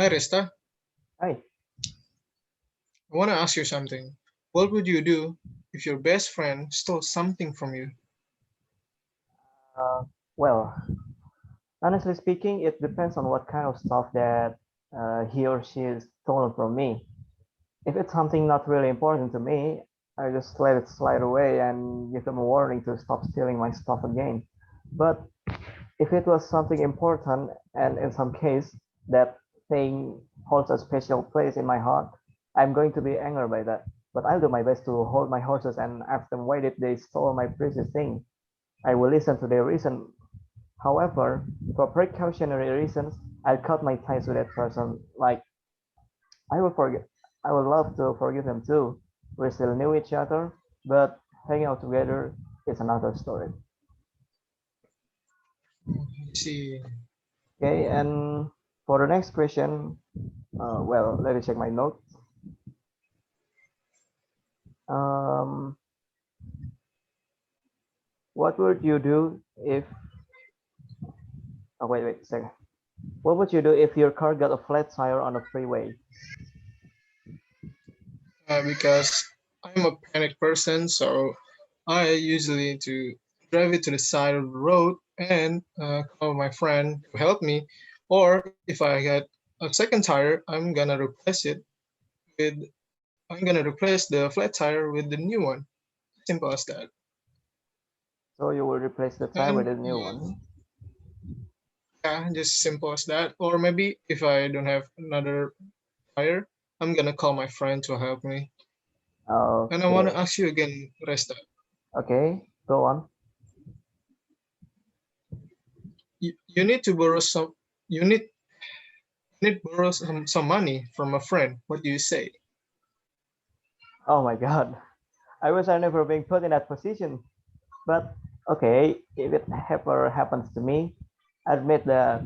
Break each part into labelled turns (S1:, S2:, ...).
S1: Hi Resta,
S2: Hi.
S1: I want to ask you something. What would you do if your best friend stole something from you?
S2: Uh, well, honestly speaking, it depends on what kind of stuff that he or she is stolen from me. If it's something not really important to me, I just let it slide away and give them a warning to stop stealing my stuff again. But if it was something important, and in some case that thing holds a special place in my heart, I'm going to be angry by that. But I'll do my best to hold my horses and ask them why did they stole my precious thing. I will listen to their reason. However, for precautionary reasons, I'll cut my ties with that person. Like I will forget, I would love to forgive them too. We still knew each other, but hanging out together is another story.
S1: I see.
S2: Okay, and for the next question, well, let me check my notes. Um, what would you do if? Oh, wait a second. What would you do if your car got a flat tire on a freeway?
S1: Because I'm a panic person, so I usually to drive it to the side of the road and call my friend to help me. Or if I get a second tire, with I'm gonna replace the flat tire with the new one. Simple as that.
S2: So you will replace the tire
S1: And
S2: with a new one.
S1: yeah, just simple as that. Or maybe if I don't have another tire, I'm gonna call my friend to help me. And I want
S2: Okay.
S1: to ask you again, Resta.
S2: Okay. Go on.
S1: You need to borrow some. You need to borrow some money from a friend. What do you say?
S2: Oh my God. I wish I never been put in that position. But okay, if it ever happens to me, I admit that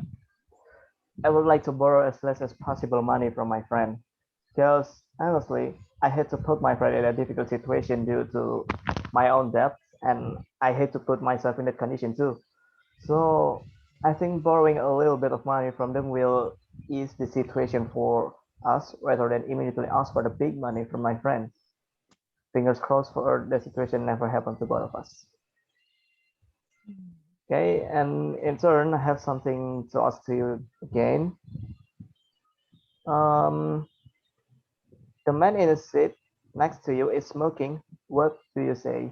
S2: I would like to borrow as less as possible money from my friend. Because honestly, I hate to put my friend in a difficult situation due to my own debts, and I hate to put myself in that condition too. So I think borrowing a little bit of money from them will ease the situation for us rather than immediately ask for the big money from my friend. Fingers crossed for the situation never happen to both of us. Okay, and in turn, I have something to ask to you again. Um, the man in the seat next to you is smoking. What do you say?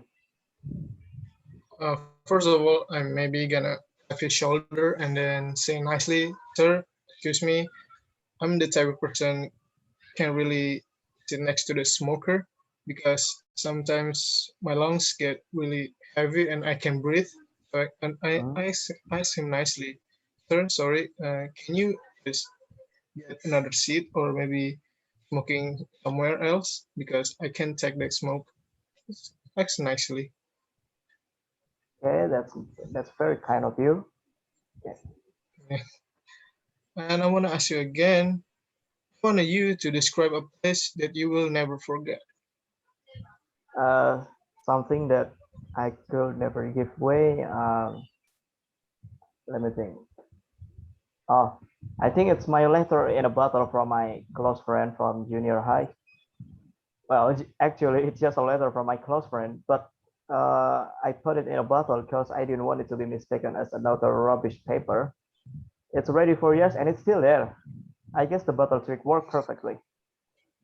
S1: First of all, I'm maybe gonna tap his shoulder and then say nicely, "Sir, excuse me. I'm the type of person can't really sit next to the smoker because sometimes my lungs get really heavy and I can breathe. So
S2: Hmm?
S1: I ask him nicely, sir, sorry, can you just get another seat or maybe smoking somewhere else because I can't take that smoke. Ask nicely.
S2: Okay, that's very kind of you. Okay.
S1: Yeah. And I want to ask you again, I want you to describe a place that you will never forget.
S2: Uh, Something that I could never give away. Let me think. Oh, I think it's my letter in a bottle from my close friend from junior high. Well, actually, it's just a letter from my close friend, but I put it in a bottle because I didn't want it to be mistaken as another rubbish paper. It's ready for years and it's still there. I guess the bottle trick worked perfectly.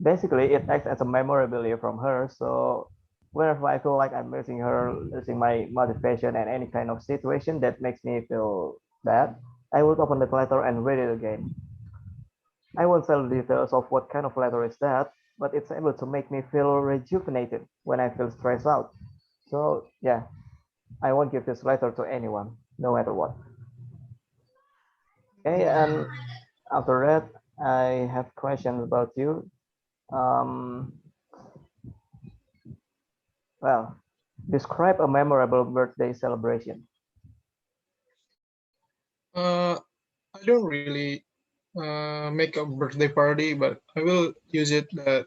S2: Basically, it acts as a memorabilia from her, so whenever I feel like I'm missing her, losing my motivation, and any kind of situation that makes me feel bad, I would open the letter and read it again. I won't tell the details of what kind of letter is that, but it's able to make me feel rejuvenated when I feel stressed out. So yeah, I won't give this letter to anyone, no matter what. Okay, and after that, I have questions about you. Um, well, describe a memorable birthday celebration.
S1: Uh, I don't really make a birthday party, but I will use it that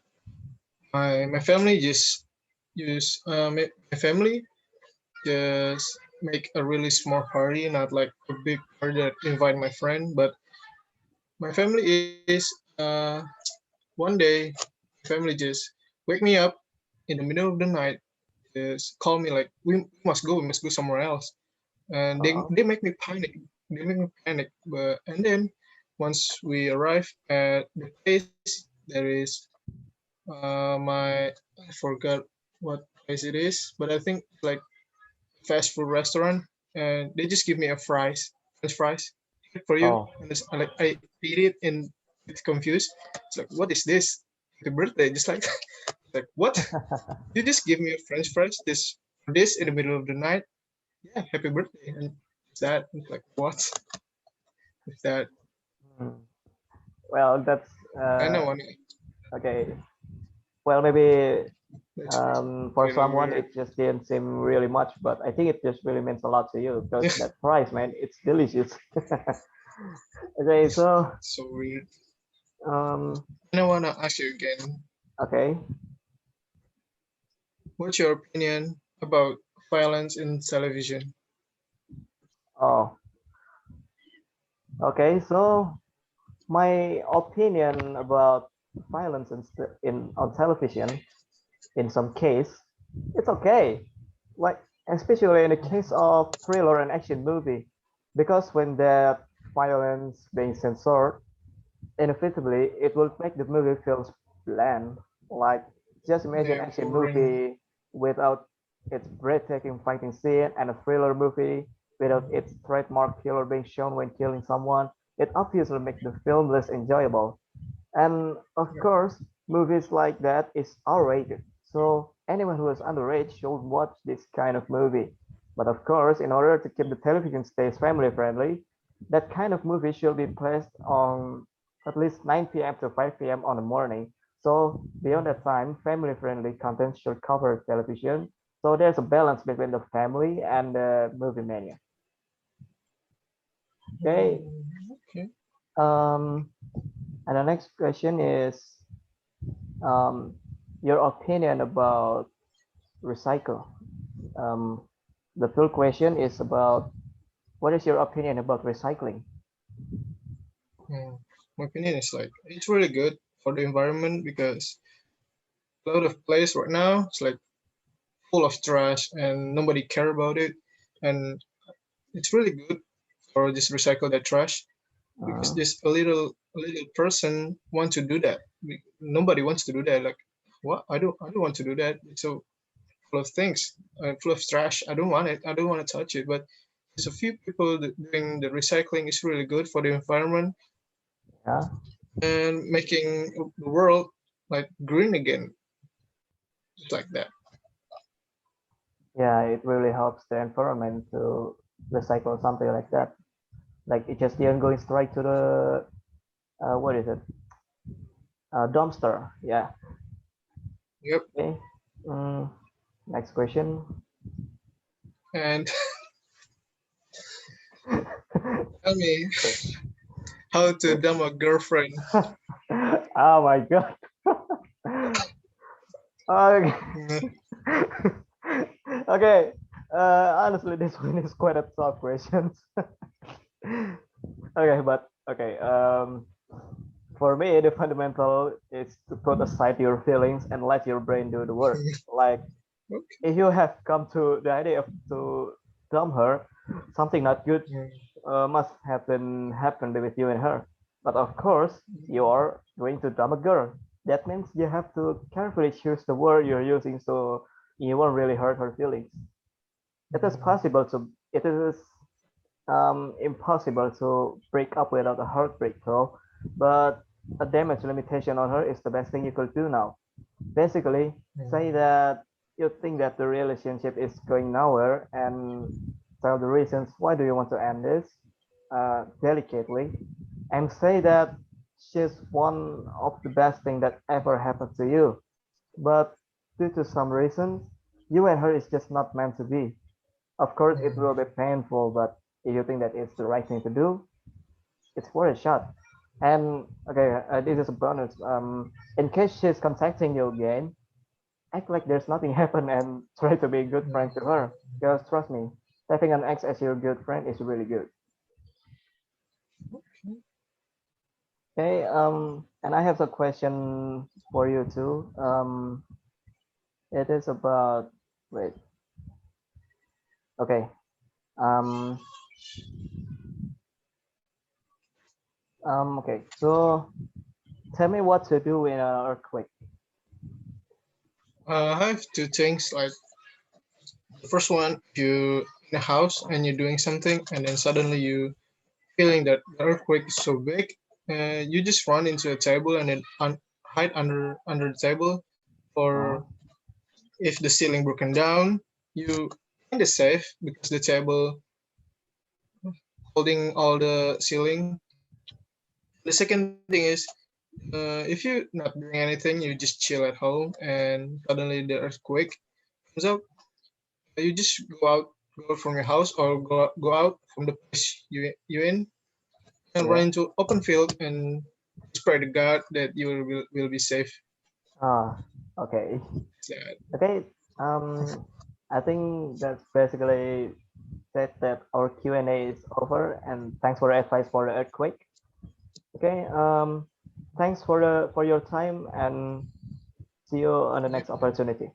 S1: my family just my family just make a really small party, not like a big party that invite my friend, but my family is uh, one day, family just wake me up in the middle of the night, just call me like, we must go somewhere else, and
S2: Uh,
S1: they make me panic. They make me panic. But and then once we arrive at the place, there is my I forgot what place it is, but I think like fast food restaurant, and they just give me a French fries for you,
S2: oh,
S1: and it's like I eat it and it's confused. It's like, what is this? Happy birthday, just like like what? You just give me a French fries this in the middle of the night? Yeah, happy birthday, and it's that. It's like what? Is that?
S2: hmm. Well, that's
S1: I know
S2: uh,
S1: one.
S2: okay. Well, maybe
S1: That's
S2: for
S1: really
S2: someone
S1: weird.
S2: it just didn't seem really much, but I think it just really means a lot to you because
S1: Yeah,
S2: that price, man, it's delicious. Okay, so
S1: so weird.
S2: um,
S1: And I wanna ask you again.
S2: okay.
S1: What's your opinion about violence in television?
S2: Oh, okay. So my opinion about violence in on television, in some case, it's okay. Like especially in the case of thriller and action movie, because when that violence being censored, inevitably it will make the movie feels bland. Like just imagine
S1: Yeah,
S2: action
S1: boring.
S2: movie without its breathtaking fighting scene and a thriller movie without its trademark killer being shown when killing someone. It obviously makes the film less enjoyable. And of
S1: Yeah.
S2: course, movies like that is R-rated. So anyone who is underage should watch this kind of movie. But of course, in order to keep the television stays family friendly, that kind of movie should be placed on at least 9 p.m. to 5 p.m. on the morning. So beyond that time, family friendly content should cover television. So there's a balance between the family and the movie mania. Okay.
S1: Okay.
S2: Um, and the next question is um, your opinion about recycle. Um, the full question is about what is your opinion about recycling?
S1: Hmm. My opinion is like it's really good for the environment because a lot of place right now it's like full of trash and nobody care about it, and it's really good for just recycle that trash because
S2: Uh,
S1: this a little person want to do that. Nobody wants to do that. Like what? I don't want to do that. It's so full of things, full of trash. I don't want it. I don't want to touch it. But there's a few people that doing the recycling is really good for the environment
S2: yeah,
S1: and making the world like green again, just like that.
S2: yeah, it really helps the environment to recycle something like that. Like it just didn't going straight to the what is it? Dumpster. Yeah.
S1: Yep.
S2: Okay. Mm, next question.
S1: And tell me how to dump a girlfriend.
S2: Oh my god. Okay.
S1: Mm,
S2: Okay. Honestly, this one is quite a tough question. Okay, but okay. For me, the fundamental is to put aside your feelings and let your brain do the work. Like
S1: okay.
S2: if you have come to the idea of to dump her, something not good
S1: Mm,
S2: must happen with you and her. But of course, you are going to dump a girl. That means you have to carefully choose the word you're using so you won't really hurt her feelings. It is impossible to break up without a heartbreak, though. But a damage limitation on her is the best thing you could do now. Basically, say
S1: mm,
S2: that you think that the relationship is going nowhere and tell the reasons why do you want to end this delicately, and say that she's one of the best thing that ever happened to you. But due to some reasons, you and her is just not meant to be. Of course, it will be
S1: mm,
S2: painful, but if you think that it's the right thing to do, it's worth a shot. And okay, this is a bonus. In case she's contacting you again, act like there's nothing happened and try to be a good friend to
S1: mm.
S2: her. Because trust me, having an ex as your good friend is really good. Okay. And I have a question for you too. It is about, wait. Okay. Um. Okay. So tell me what to do in an earthquake.
S1: I have two things. Like the first one, you in a house and you're doing something, and then suddenly you feeling that the earthquake is so big, you just run into a table and then hide under the table.
S2: Uh,
S1: Or if the ceiling broken down, you kind of safe because the table holding all the ceiling. The second thing is, if you're not doing anything, you just chill at home, and suddenly the earthquake comes out. You just go out from your house, or go out from the place you in, and run
S2: yeah.
S1: into open field and pray to God that you will be safe.
S2: Ah. Okay.
S1: Sad.
S2: Okay. Um. I think that's basically said that our Q&A is over, and thanks for the advice for the earthquake. Okay. Thanks for your time, and see you on the
S1: Yep.
S2: next opportunity.